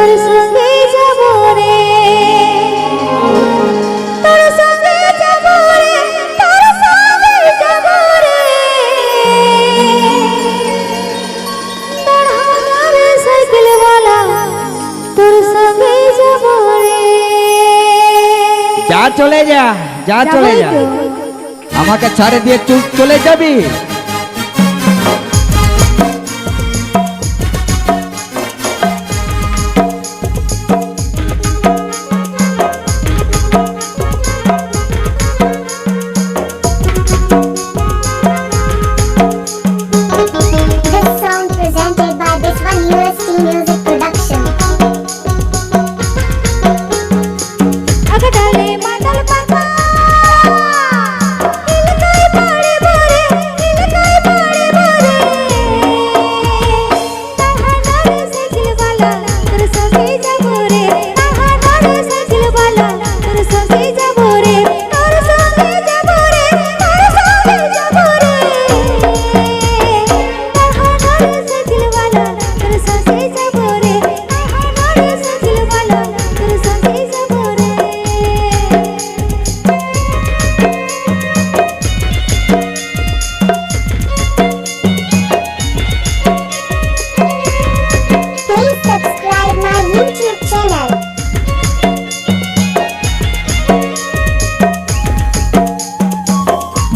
তোর সঙ্গে যাব রে, তোর সঙ্গে যাব রে, তোর সঙ্গে যাব রে, তোর সাইকেল वाला তোর সঙ্গে যাব রে। যা চলে যা, যা চলে যা, আমাকে ছাড়ে দিয়ে তুই চলে যাবি?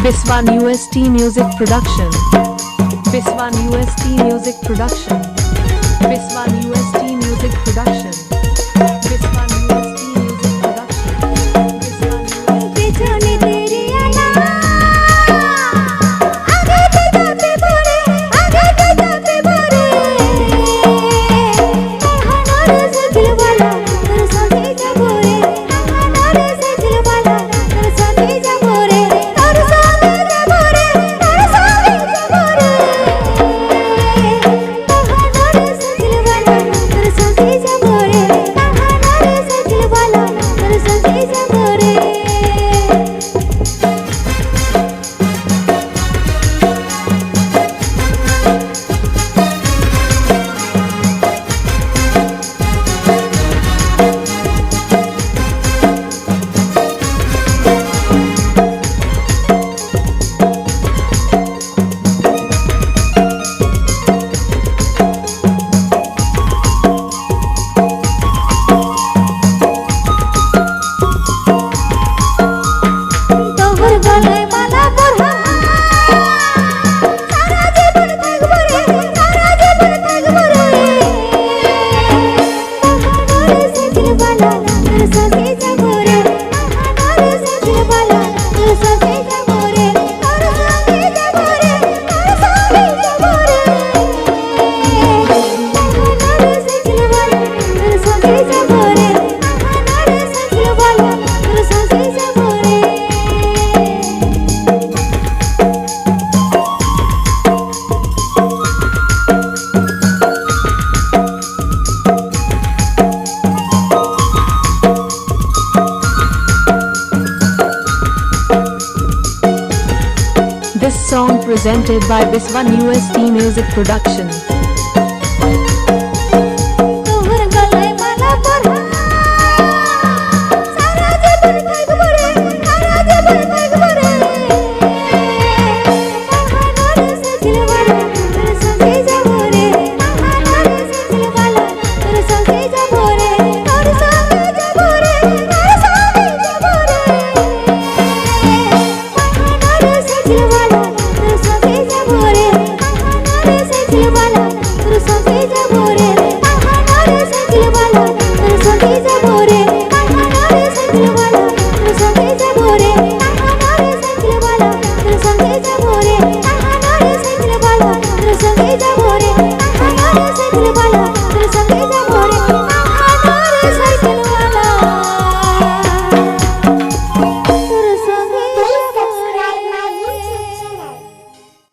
Biswan UST Music Production. Biswan UST Music Production. Biswan UST Music Production. Biswan UST Music Production. পিছনে তেরি আনা আগে তো যাবে পরে, আগে তো যাবে পরে, তাহার সাইকেল वाला তোর সঙ্গে যাব রে, তাহার সাইকেল वाला তোর সঙ্গে যাব রে, তোর সঙ্গে যাব রে, তোর সঙ্গে যাব রে, তাহার সাইকেল वाला তোর সঙ্গে যাব রে, তাহার সাইকেল वाला তোর সঙ্গে যাব রে। তোহর গলায় মালা পরা সারা জীবন থাকবো রে, সারা জীবন থাকবো রে, তাহার সাইকেল वाला তোর সঙ্গে যাব রে, তাহার সাইকেল वाला তোর সঙ্গে যাব রে, তোর সঙ্গে যাব রে, তোর সঙ্গে যাব রে, তাহার সাইকেল वाला তোর সঙ্গে যাব রে, তাহার সাইকেল वाला তোর সঙ্গে যাব রে। This song presented by Biswan UST Music Production.